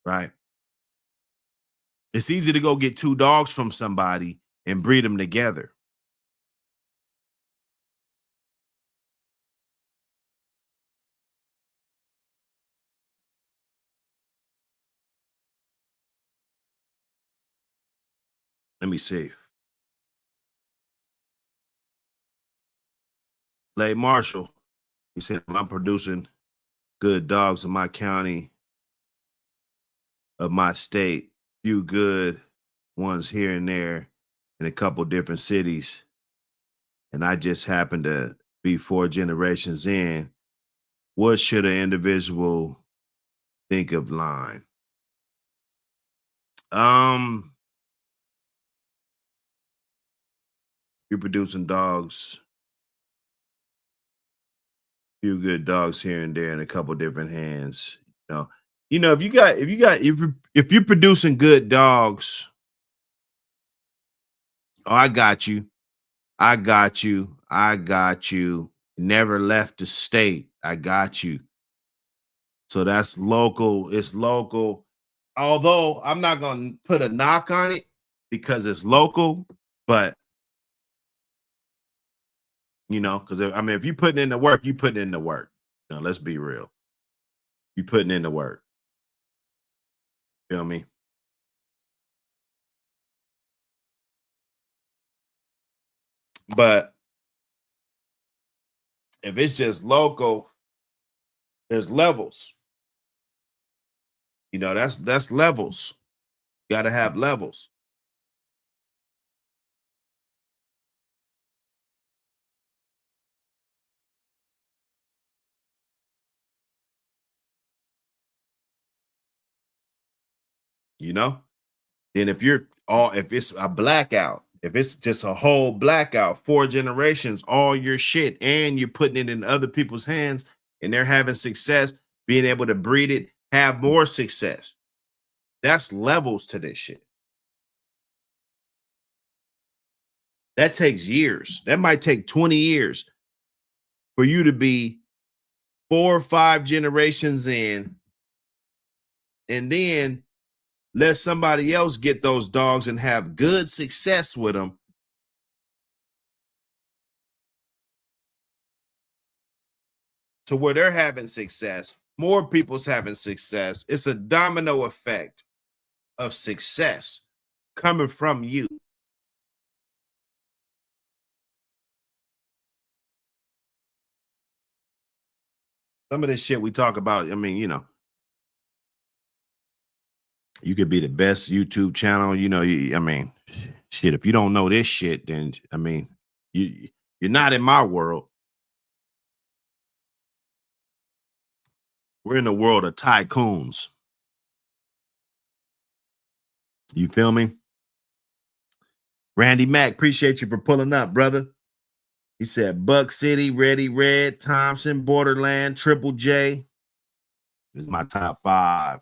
right? It's easy to go get two dogs from somebody and breed them together. Let me see. Lay Marshall, he said, I'm producing good dogs in my county, of my state, few good ones here and there in a couple different cities. And I just happen to be 4 generations in. What should an individual think of line? You're producing dogs, few good dogs here and there in a couple different hands. If you're producing good dogs, I got you. Never left the state. I got you. So that's local. It's local. Although I'm not going to put a knock on it because it's local, but because if you putting in the work, you putting in the work. Let's be real. You putting in the work. Feel me? But if it's just local, there's levels. That's levels. You got to have levels. Then if it's a blackout, if it's just a whole blackout, 4 generations, all your shit, and you're putting it in other people's hands and they're having success, being able to breed it, have more success. That's levels to this shit. That takes years. That might take 20 years for you to be 4 or 5 generations in, and then let somebody else get those dogs and have good success with them to where they're having success, more people's having success. It's a domino effect of success coming from you. Some of this shit we talk about, I mean, you know, you could be the best YouTube channel, you know, I mean, shit, if you don't know this shit, then I mean, you're not in my world. We're in the world of tycoons. You feel me? Randy Mack, appreciate you for pulling up, brother. He said Buck City, Ready Red, Thompson, Borderland, Triple J. This is my top 5.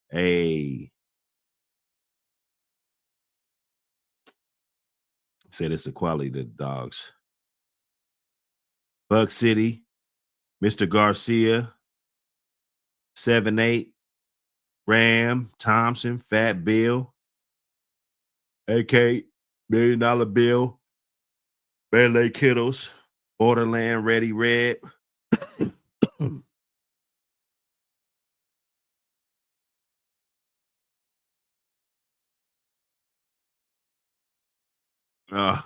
Hey. Said it's the quality of the dogs. Buck City, Mr. Garcia, 7-8, Ram, Thompson, Fat Bill, AK, $1 Million Bill, Ballet Kittles, Borderland, Ready Red. Oh.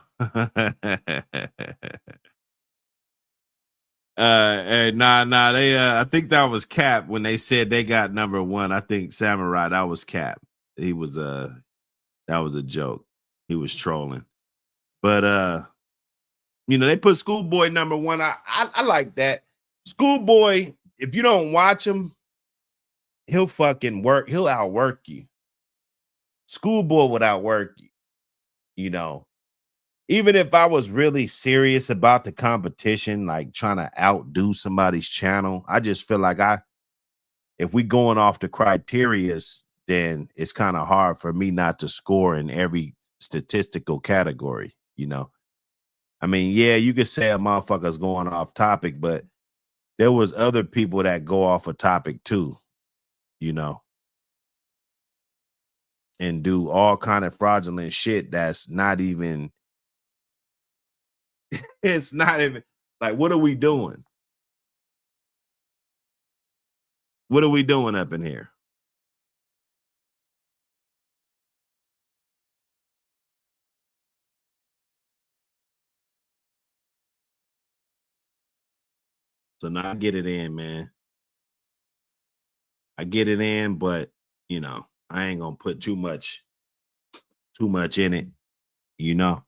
Nah, they I think that was Cap when they said they got number 1. I think Samurai, that was Cap. He was that was a joke. He was trolling. But you know, they put Schoolboy number 1. I like that. Schoolboy, if you don't watch him, he'll fucking work, he'll outwork you. Schoolboy would outwork you, you know. Even if I was really serious about the competition, like trying to outdo somebody's channel, I just feel like if we going off the criterias, then it's kind of hard for me not to score in every statistical category, you know. I mean, yeah, you could say a motherfucker's going off topic, but there was other people that go off a topic too, you know, and do all kind of fraudulent shit that's not even, it's not even, like, what are we doing? What are we doing up in here? So now I get it in, man. I get it in, but you know, I ain't gonna put too much in it, you know.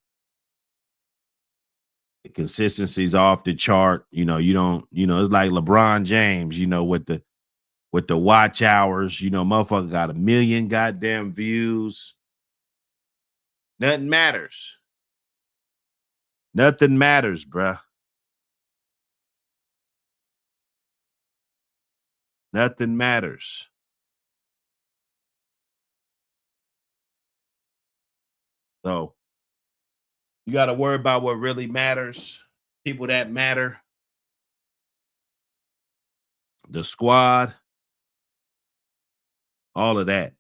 The consistency's off the chart. You know, you don't, you know, it's like LeBron James, you know, with the watch hours, you know, motherfucker got 1 million goddamn views. Nothing matters. Nothing matters, bruh. Nothing matters. So you got to worry about what really matters. People that matter. The squad. All of that.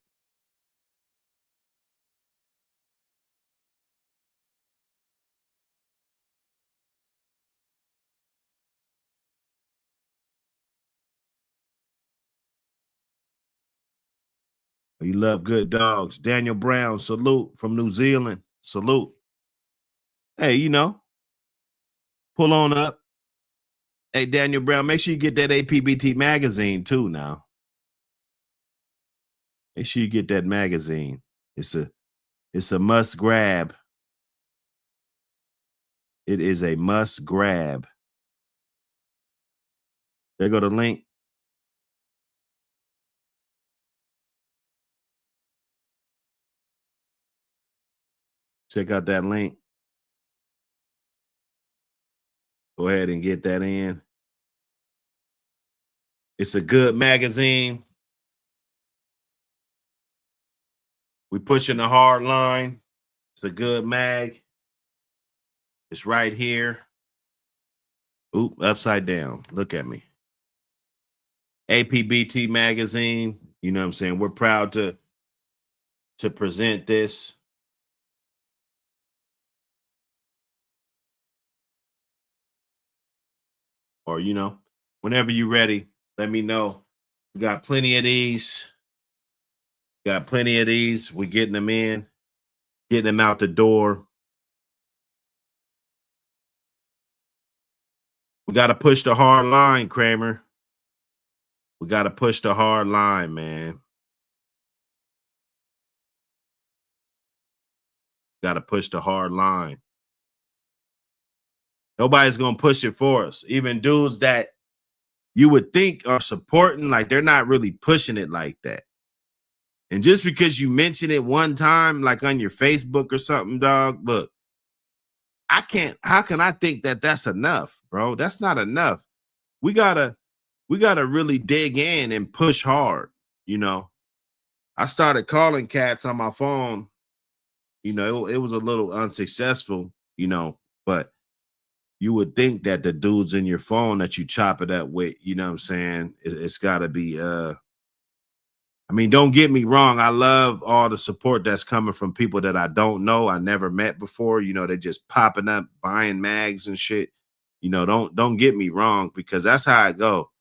You love good dogs. Daniel Brown, salute from New Zealand. Salute. Hey, you know, pull on up. Hey, Daniel Brown, make sure you get that A.P.B.T magazine too now. Make sure you get that magazine. It's a must grab. It is a must grab. There go the link. Check out that link. Go ahead and get that in. It's a good magazine. We pushing the hard line. It's a good mag. It's right here. Oop, upside down. Look at me. A.P.B.T magazine. You know what I'm saying? We're proud to present this. or whenever you're ready, let me know. We got plenty of these. Got plenty of these. We're getting them in, getting them out the door. We got to push the hard line, Kramer. We got to push the hard line, man. Got to push the hard line. Nobody's going to push it for us. Even dudes that you would think are supporting, like they're not really pushing it like that. And just because you mention it one time, like on your Facebook or something, dog, look, how can I think that that's enough, bro? That's not enough. We gotta really dig in and push hard. I started calling cats on my phone. It was a little unsuccessful, but you would think that the dudes in your phone that you chop it up with, you know what I'm saying? It's gotta be I mean, don't get me wrong. I love all the support that's coming from people that I don't know, I never met before. They're just popping up, buying mags and shit. Don't get me wrong, because that's how I go.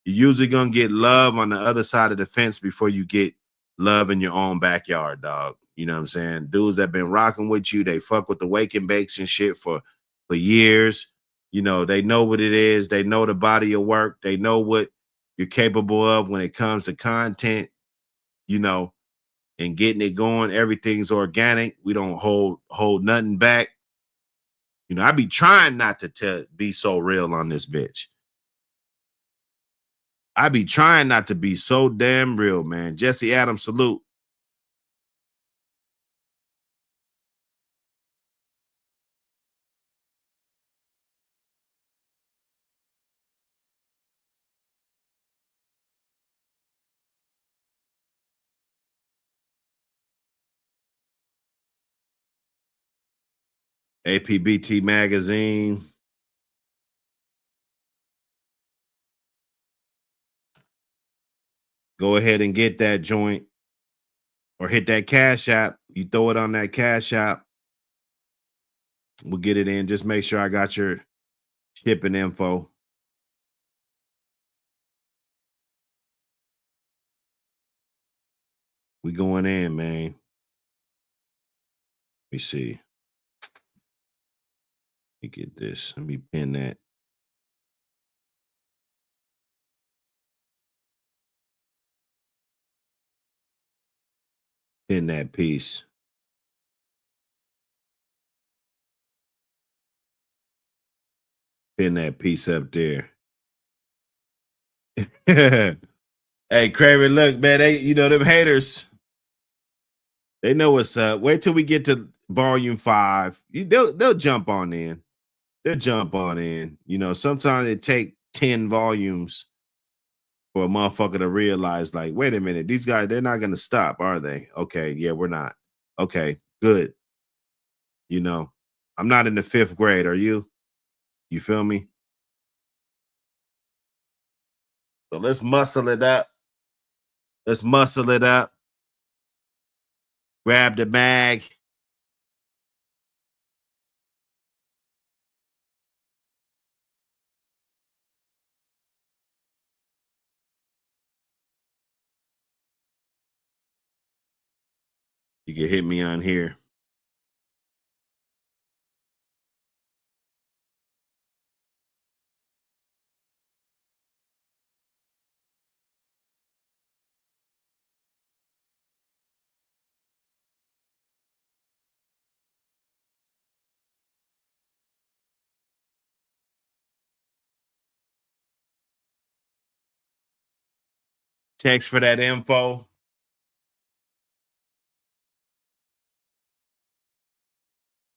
You're usually gonna get love on the other side of the fence before you get love in your own backyard, dog. You know what I'm saying? Dudes that been rocking with you, they fuck with the wake and bakes and shit for years. They know what it is. They know the body of work. They know what you're capable of when it comes to content. And getting it going. Everything's organic. We don't hold nothing back. I be trying not to be so real on this bitch. I be trying not to be so damn real, man. Jesse Adams, salute. A.P.B.T magazine. Go ahead and get that joint, or hit that Cash App. You throw it on that Cash App, we'll get it in. Just make sure I got your shipping info. We going in, man. Let me see. Let me get this. Let me pin that. Pin that piece. Pin that piece up there. Hey, Kramer, look, man, them haters, they know what's up. Wait till we get to volume 5. They'll jump on in. They'll jump on in. Sometimes it take 10 volumes for a motherfucker to realize, like, wait a minute, these guys, they're not gonna stop, are they? Okay, yeah, we're not. Okay, good. I'm not in the 5th grade. Are you? You feel me? So let's muscle it up. Let's muscle it up. Grab the bag. You can hit me on here. Text for that info.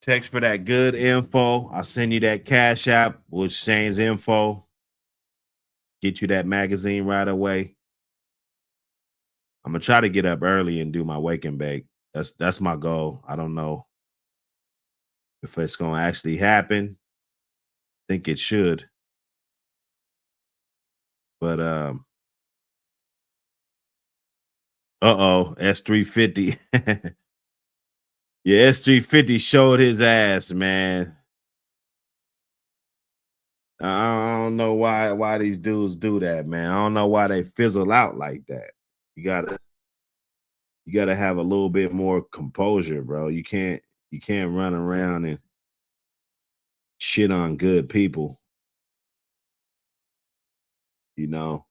Text for that good info. I'll send you that Cash App with Shane's info. Get you that magazine right away. I'm gonna try to get up early and do my wake and bake. That's my goal. I don't know if it's gonna actually happen. I think it should. But S350. Yeah, S350 showed his ass, man. I don't know why these dudes do that, man. I don't know why they fizzle out like that. You gotta you gotta have a little bit more composure, bro. You can't run around and shit on good people, you know.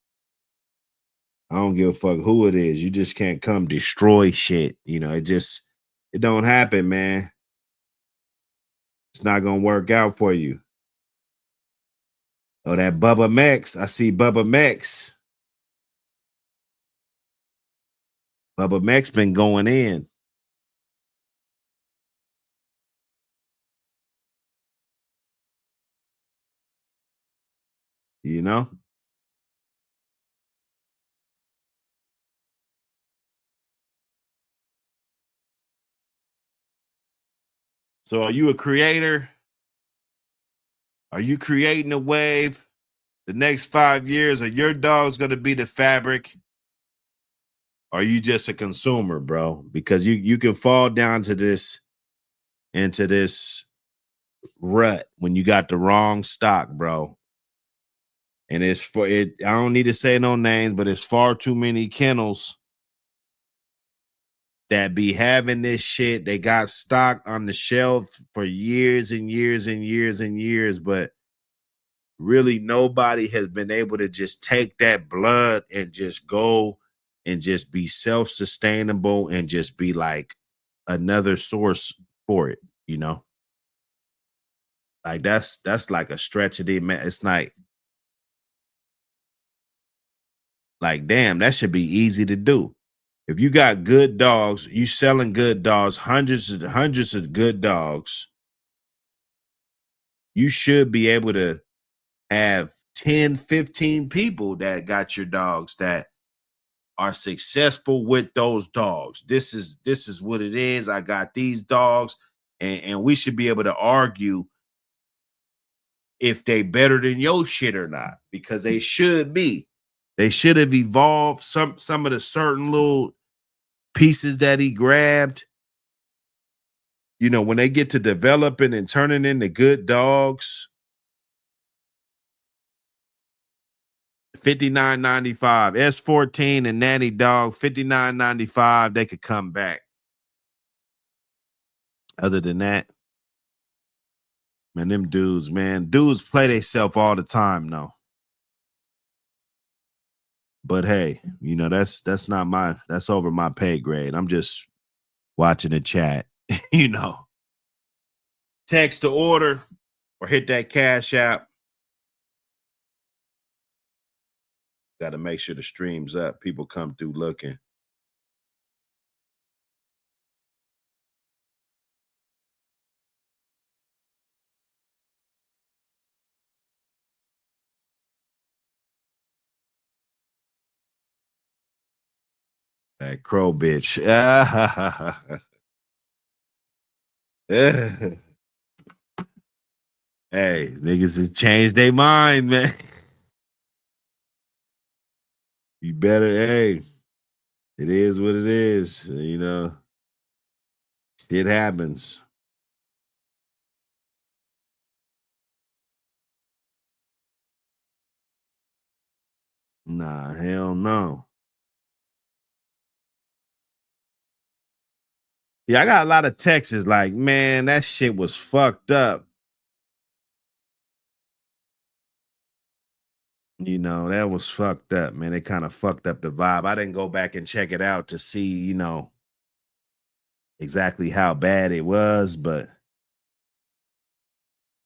I don't give a fuck who it is. You just can't come destroy shit. It don't happen, man. It's not gonna work out for you. Oh, that Bubba Mex. I see Bubba Mex. Bubba Mex been going in, you know? So are you a creator? Are you creating a wave? The next 5 years, are your dogs gonna be the fabric? Or are you just a consumer, bro? Because you can fall down to this into this rut when you got the wrong stock, bro. And it's for it. I don't need to say no names, but it's far too many kennels that be having this shit. They got stock on the shelf for years and years and years and years, but really nobody has been able to just take that blood and just go and just be self-sustainable and just be like another source for it, you know? Like that's like a stretch of the man. It's like damn, that should be easy to do. If you got good dogs, you selling good dogs, hundreds of good dogs, you should be able to have 10, 15 people that got your dogs that are successful with those dogs. This is what it is. I got these dogs, and we should be able to argue if they better than your shit or not, because they should be. They should have evolved some of the certain little pieces that he grabbed. When they get to developing and turning into good dogs, 59.95, S14 and Nanny Dog, 59.95, they could come back. Other than that, man, them dudes play themselves all the time, though. But hey, that's over my pay grade. I'm just watching the chat, you know. Text the order or hit that cash app. Got to make sure the stream's up. People come through looking. That crow bitch. Hey, niggas have changed their mind, man. You better, hey, it is what it is. Shit happens. Nah, hell no. Yeah, I got a lot of texts like, man, that shit was fucked up. That was fucked up, man. It kind of fucked up the vibe. I didn't go back and check it out to see, exactly how bad it was, but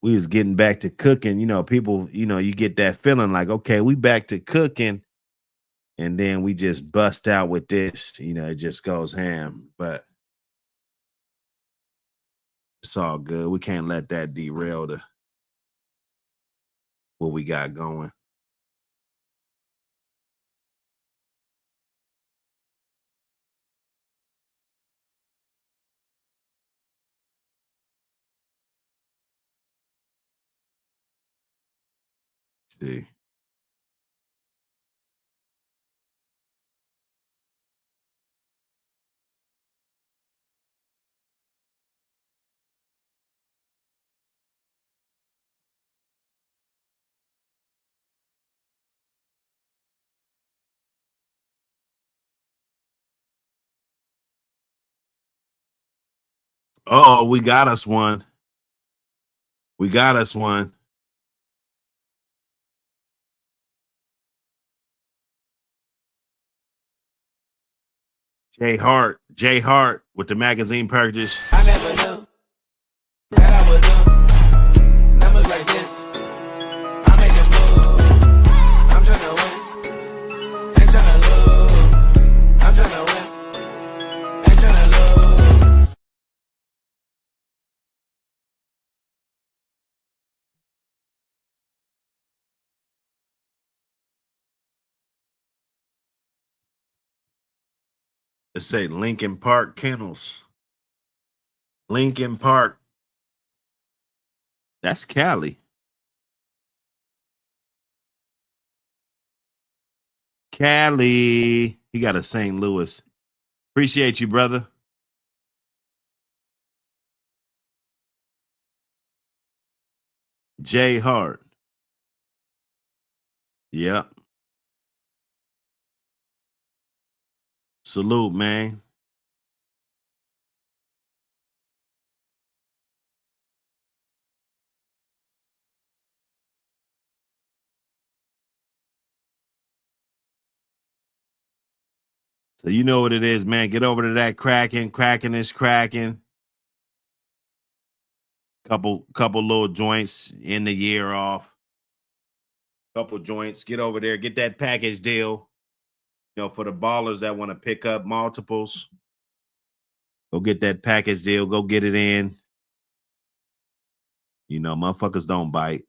we was getting back to cooking. People, you get that feeling like, okay, we back to cooking, and then we just bust out with this. It just goes ham. But it's all good. We can't let that derail what we got going. See. Oh, we got us one. We got us one. Jay Hart with the magazine purchase. I never knew that I would do numbers like this. I make a move. I'm tryna win. Ain't tryna lose. I'm tryna win. Ain't tryna lose. Let's say Lincoln Park Kennels. Lincoln Park. That's Cali. Cali. He got a St. Louis. Appreciate you, brother. Jay Hart. Yep. Salute, man. So you know what it is, man. Get over to that Kraken. Kraken is cracking. Couple little joints in the year off. Couple joints. Get over there. Get that package deal. You know, for the ballers that want to pick up multiples, go get that package deal. Go get it in. You know, motherfuckers don't bite.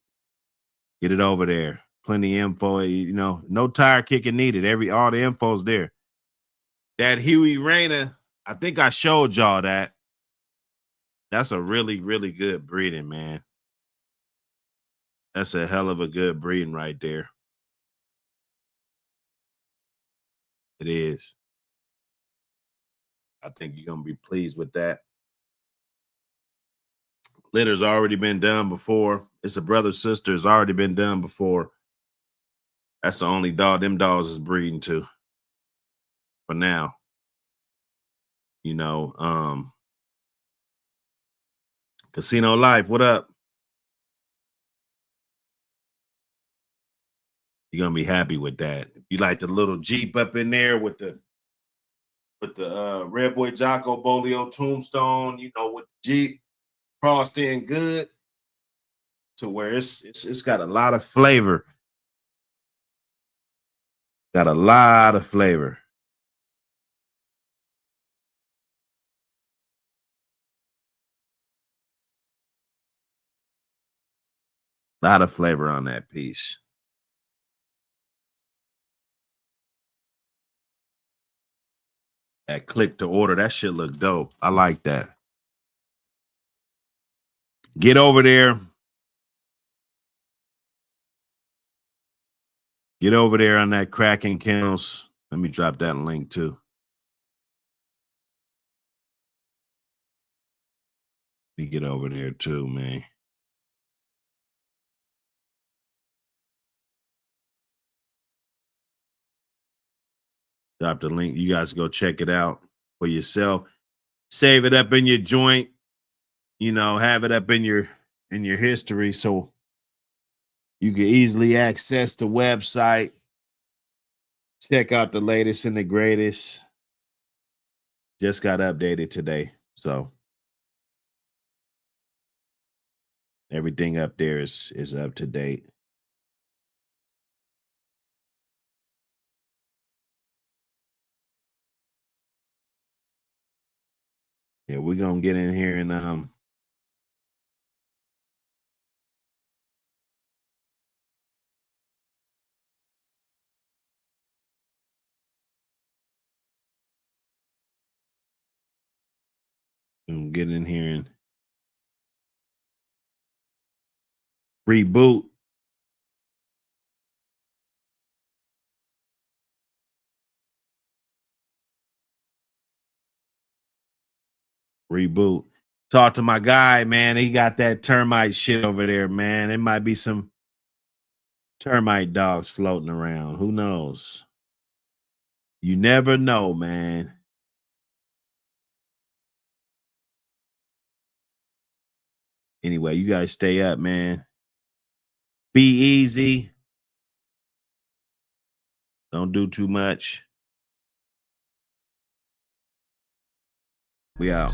Get it over there. Plenty of info. You know, no tire kicking needed. All the info's there. That Huey Rayner, I think I showed y'all that. That's a really, really good breeding, man. That's a hell of a good breeding right there. It is. I think you're gonna be pleased with that. Litter's already been done before. It's a brother sister. It's already been done before. That's the only dog them dogs is breeding to for now. You know, Casino Life, what up? You're gonna be happy with that. If you like the little Jeep up in there with the Red Boy Jocko Bolio tombstone, you know, with the Jeep crossed in good to where it's got a lot of flavor. Got a lot of flavor. A lot of flavor on that piece. That click to order, that shit look dope. I like that. Get over there. Get over there on that Kraken Kennels. Let me drop that link too. Let me get over there too, man. Drop the link. You guys go check it out for yourself. Save it up in your joint. You know, have it up in your history so you can easily access the website. Check out the latest and the greatest. Just got updated today. So everything up there is up to date. Yeah, we're gonna get in here and get in here and reboot. Reboot. Talk to my guy, man. He got that termite shit over there, man. It might be some termite dogs floating around. Who knows? You never know, man. Anyway, you guys stay up, man. Be easy. Don't do too much. We out.